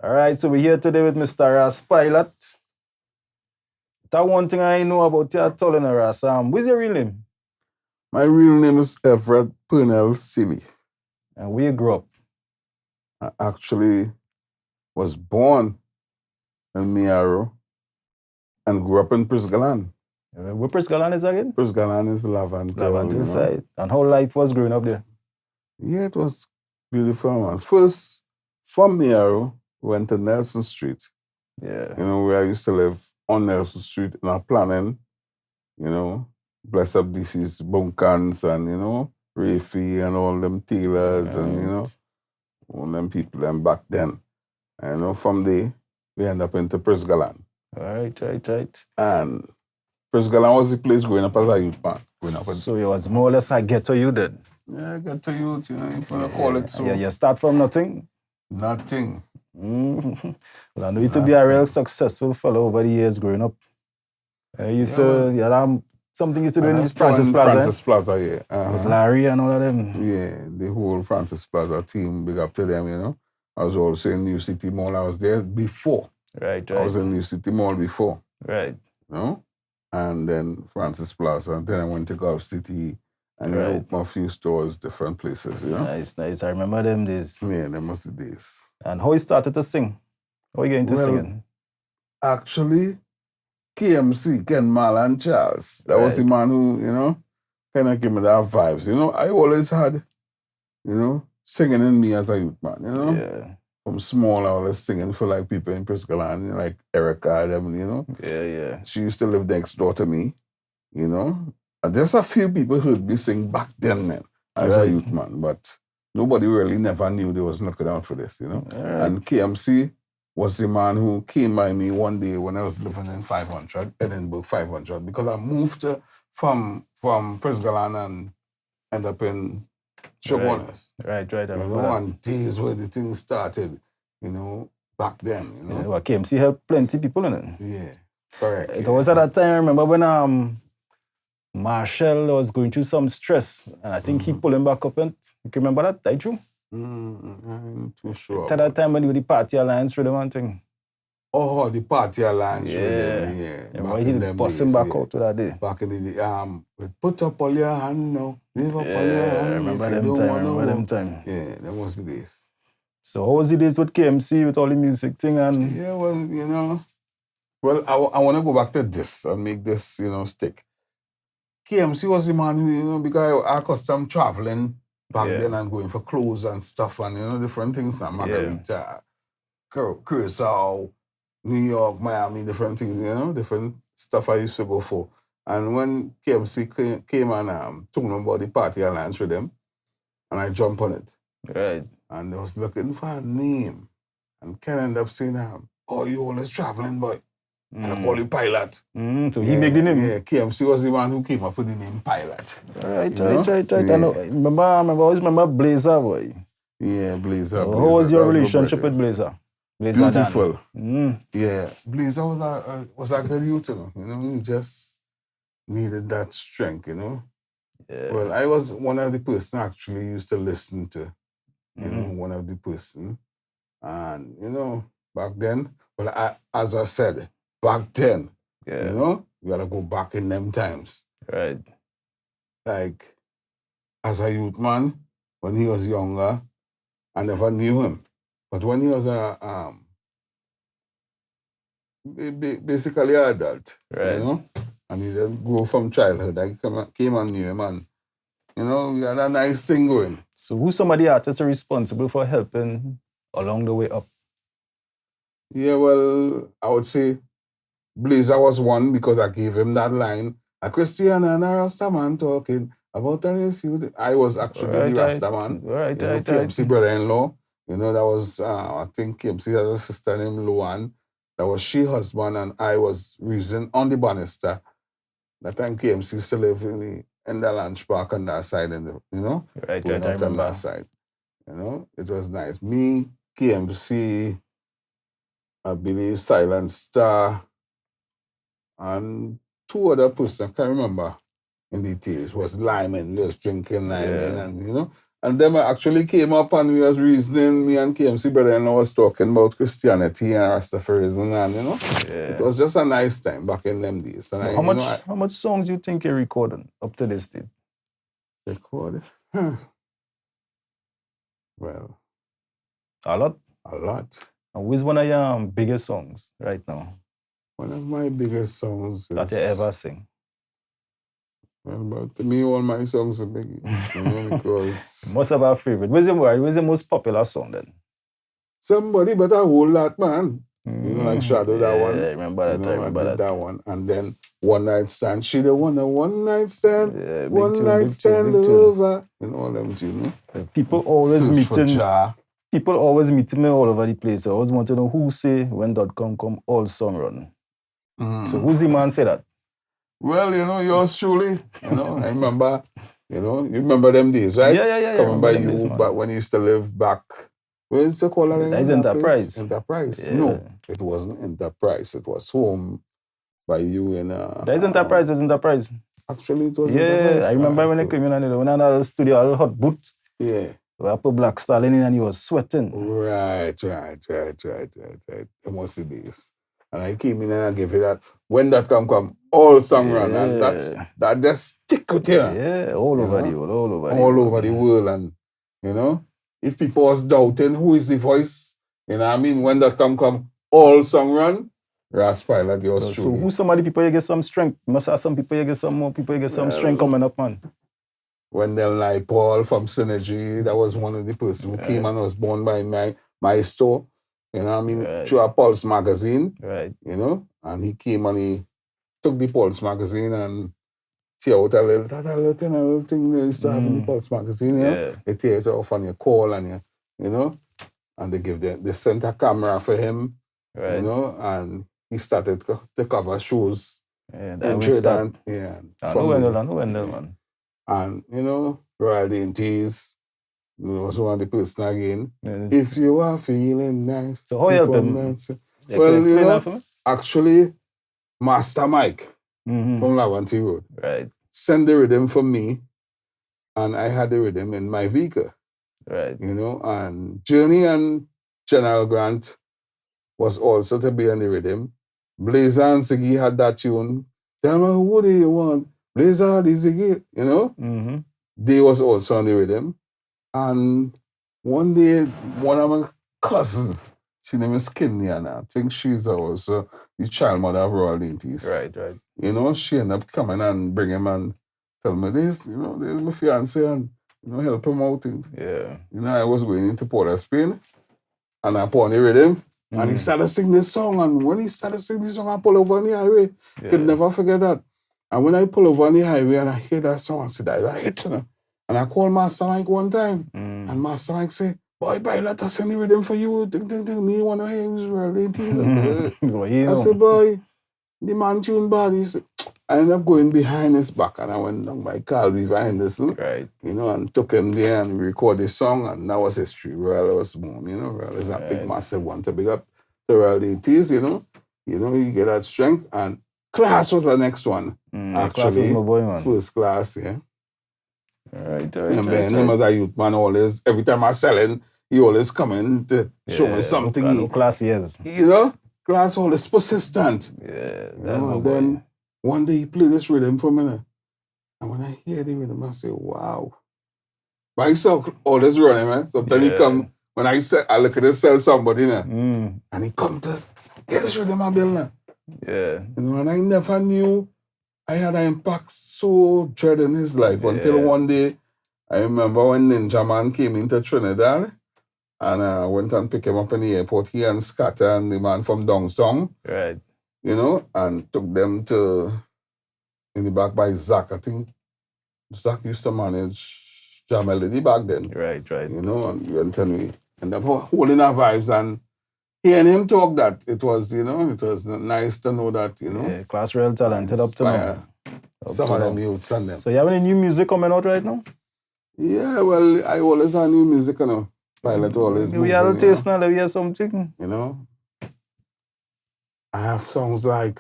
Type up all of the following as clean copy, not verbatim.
All right, so we're here today with Mr. Ras Pilot. That one thing I know about you at all, Ras. What's your real name? My real name is Everett Purnell Silly. And where you grew up? I actually was born in Miaro and grew up in Prisgalan. Where Prescalan is again? Prisgalan is Lavantel, Lavantil side. And how life was growing up there? Yeah, it was beautiful, man. First, from Miaro, went to Nelson Street. Yeah. Where I used to live on Nelson Street in our planning, bless up DC's Bunkans and, Rafi and all them tailors and, all them people them back then. And from there, we end up into Prisgalan. Right. And Prisgalan was the place growing up as a youth man. So you was more or less a ghetto you did? Yeah, ghetto youth, if you want to call it so. Yeah, you start from nothing? Nothing. Well, I know you to be a real successful fellow over the years growing up. You said something you used to do in Francis Plaza. Francis Plaza, yeah. With Larry and all of them. Yeah, the whole Francis Plaza team, big up to them, I was also in New City Mall. I was there before. Right. I was in New City Mall before. Right. And then Francis Plaza. And then I went to Gulf City and opened a few stores, different places, Nice. I remember them days. Yeah, them was the days. And how you started to sing? How you get into singing? Actually, KMC, Ken Marlon Charles. That was the man who, kind of gave me that vibes. I always had, singing in me as a youth man, Yeah. From small, I was singing for like people in Priscalan, like Erica, them, Yeah. She used to live next door to me, And there's a few people who would be singing back then as a youth man, but nobody really never knew they was looking out for this, And KMC was the man who came by me one day when I was living in 500, Edinburgh 500, because I moved from Prisgalan and ended up in Shoguners. Right. I remember on days where the thing started, back then, Yeah, well, KMC helped plenty people in it. Yeah, correct. It was at that time, I remember when Marshall was going through some stress, and I think he pulled him back up. And you can remember that? That true? I'm too sure. At that time when you were the Party Alliance for the one thing. Oh, the Party Alliance for them, yeah. Why he bust him back out to that day? Back in the day, put up all your hand now. Leave up all your hand. I remember them time. Yeah, that was the days. So how was the days with KMC, with all the music thing? And yeah, well, I want to go back to this and make this, stick. KMC was the man who, because I accustomed traveling back then and going for clothes and stuff and, different things like Margarita, Curacao, New York, Miami, different things, different stuff I used to go for. And when KMC came and told me about the Party Alliance with them, and I jumped on it. Right. And I was looking for a name. And Ken ended up saying, you always traveling, boy. And I call you Pilot. So he made the name? Yeah, KMC was the one who came up with the name Pilot. Right. Yeah. I always remember Blazer, boy. Yeah, Blazer. So how was your relationship with Blazer? Beautiful. Yeah, Blazer was a good youth, He just needed that strength, Yeah. Well, I was one of the person actually used to listen to, one of the person. And, back then, as I said, back then, we gotta go back in them times. Right. Like, as a youth man, when he was younger, I never knew him. But when he was basically an adult, and he didn't grow from childhood, I came and knew him, and, we had a nice thing going. So who's some of the artists are responsible for helping along the way up? Yeah, well, I would say Blazer was one because I gave him that line. A Christian and a Rastaman talking about an I was actually the Rastaman. Right. KMC brother-in-law. That was, I think KMC had a sister named Luan. That was she husband, and I was reason on the banister. That time KMC used to live in the lunch park on that side, Right, I remember. On that side. It was nice. Me, KMC, I believe Silent Star, and two other persons, I can't remember in details, was Lyman, just drinking Lyman, And then I actually came up and we was reasoning, me and KMC brother-in-law was talking about Christianity and Rastafarism and, it was just a nice time back in them days. And how much songs you think you're recording up to this date? Recorded? Well. A lot? A lot. And which one of your biggest songs right now? One of my biggest songs that you ever sing? Well, but to me, all my songs are big, because... Most of our favorite. What's the most popular song then? Somebody, but a whole lot, man. Like Shadow, that one. I remember that. I did that one. And then One Night Stand. She the one night stand. Yeah, one night stand over. All them tunes. People always meeting. People always meeting me all over the place. I always want to know who say when .com come all song run. So who's the man say that? Well, yours truly. I remember, you remember them days, right? Yeah. Coming by you, but when you used to live back, what is it called again? That is Enterprise. Enterprise. Yeah. No, it wasn't Enterprise. It was home by you in... That is Enterprise. Actually, it was Enterprise. Yeah, I remember when I came in and I had studio, a little hot boot. Yeah. I put Black Stalin in and he was sweating. Right. It was the days. And I came in and I gave it that. When that come, all song run. And that just stick with you. Yeah, all over the world. All over the world. And, if people was doubting who is the voice, when that come, all song run, Ras Pilot, yours truly. So who some of the people you get some strength? Must have some people you get some more people you get some strength coming up, man. Wendell Paul from Synergy, that was one of the person who came and was born by my store. Through a Pulse magazine. Right. And he came and he took the Pulse magazine and tear out a little thing they used to have in the Pulse magazine. They tear it off on your call and and they sent a camera for him. Right. And he started to cover shows. Yeah, that no Wendell, man. And, Royal Dainties, was one of the person again. Yeah. If you are feeling nice. So how you help him? Well, explain that for me? Actually, Master Mike from Laventry Road sent the rhythm for me, and I had the rhythm in my vehicle. Right. And Journey and General Grant was also to be on the rhythm. Blazer and Ziggy had that tune. Tell me, what do you want? Blazer, the Ziggy, They was also on the rhythm. And one day, one of my cousins, she name is Skinny, and I think she's also the child mother of Royal Dainties. Right. She ended up coming and bring him and tell me this, this is my fiance, and, help him out. I was going into Port of Spain, and I put on the rhythm, and he started singing this song, and when he started singing this song, I pull over on the highway. Could never forget that. And when I pull over on the highway and I hear that song, I said, I hit it. And I called Master Mike one time, and Master Mike said, boy, let us send the rhythm for you. Me want to hear his Royal Dainties. I said, boy, the man tune bad. He said, I ended up going behind his back, and I went down by Carl behind Henderson, and took him there and recorded the song, and that was history. Royal was born, Royal is a big, massive one to big up the Royal Dainties, you get that strength. And Class was the next one. Actually, Class is my boy, man. First Class, yeah. Right. Him as a youth man, always, every time I selling, he always coming to show me something. Class is. Class always persistent. Yeah, and then one day he played this rhythm for me. And when I hear the rhythm, I say, wow. But he saw all this running, man. Sometimes he come, when I look at this, sell somebody, and he come to get this rhythm I build now. Yeah. And I never knew I had an impact so dread in his life until one day, I remember when Ninja Man came into Trinidad, and I went and picked him up in the airport, he and Scatter and the man from Dongsong. Right. And took them in the back by Zach. I think Zach used to manage Jamelody back then. Right. And you tell me, and the holding our vibes and hearing him talk that, it was nice to know that, Class real talented up to now. Some of them youths and them. So you have any new music coming out right now? Yeah, well, I always have new music, Pilot always we have a taste now, we have something. I have songs like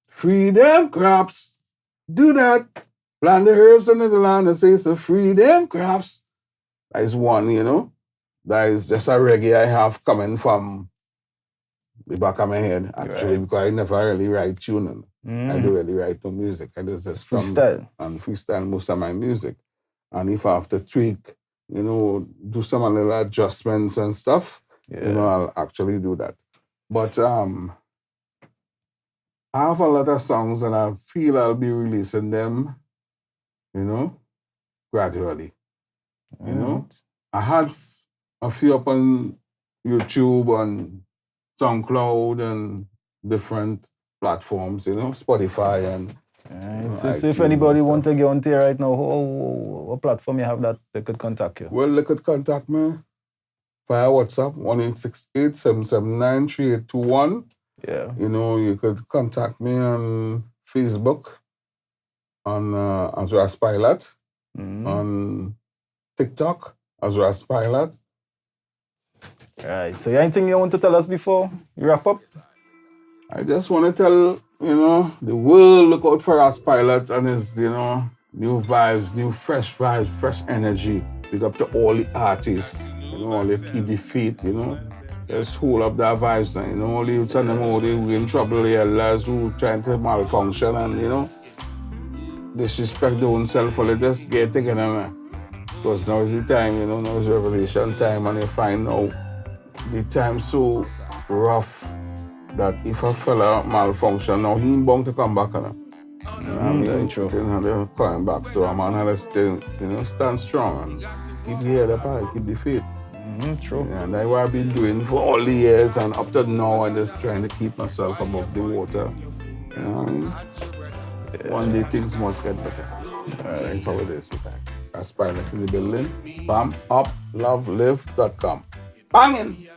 Freedom Crops, do that. Plant the herbs under the land and say so free them crafts. That is one, you know. That is just a reggae I have coming from the back of my head, actually, because I never really write tune. I don't really write no music. I just freestyle. And freestyle most of my music. And if I have to tweak, you know, do some little adjustments and stuff, you know, I'll actually do that. But I have a lot of songs and I feel I'll be releasing them, you know, gradually. You know, I had a few up on YouTube and SoundCloud and different platforms, you know, Spotify and. So if anybody want to get on there right now, what platform you have that they could contact you? Well, they could contact me via WhatsApp 1-868-779-3821. Yeah. You know, you could contact me on Facebook on as Ras Pilot, on TikTok as Ras Pilot. Right. So anything you want to tell us before you wrap up? I just want to tell, you know, the world, look out for Ras Pilot and his, you know, new vibes, new fresh vibes, fresh energy. Big up to all the artists, you know, all the keep the faith, you know. Just hold up their vibes, and, you know, all the youths and them, all the who in trouble, the elders who trying to malfunction and, you know, disrespect their own self, or they just get together, man. Because now is the time, you know, now is revelation time, and you find out the time so rough that if a fella malfunction, now he bound to come back. You know, true. They're coming back. So a man has to still, you know, stand strong and keep the head up high, keep the faith. True. Yeah, and that's what I've been doing for all the years, and up to now I'm just trying to keep myself above the water. You know what I mean? Yeah. One day things must get better. That's how it is with that. Ras Pilot in the building. Bam, up, love, live.com. Banging!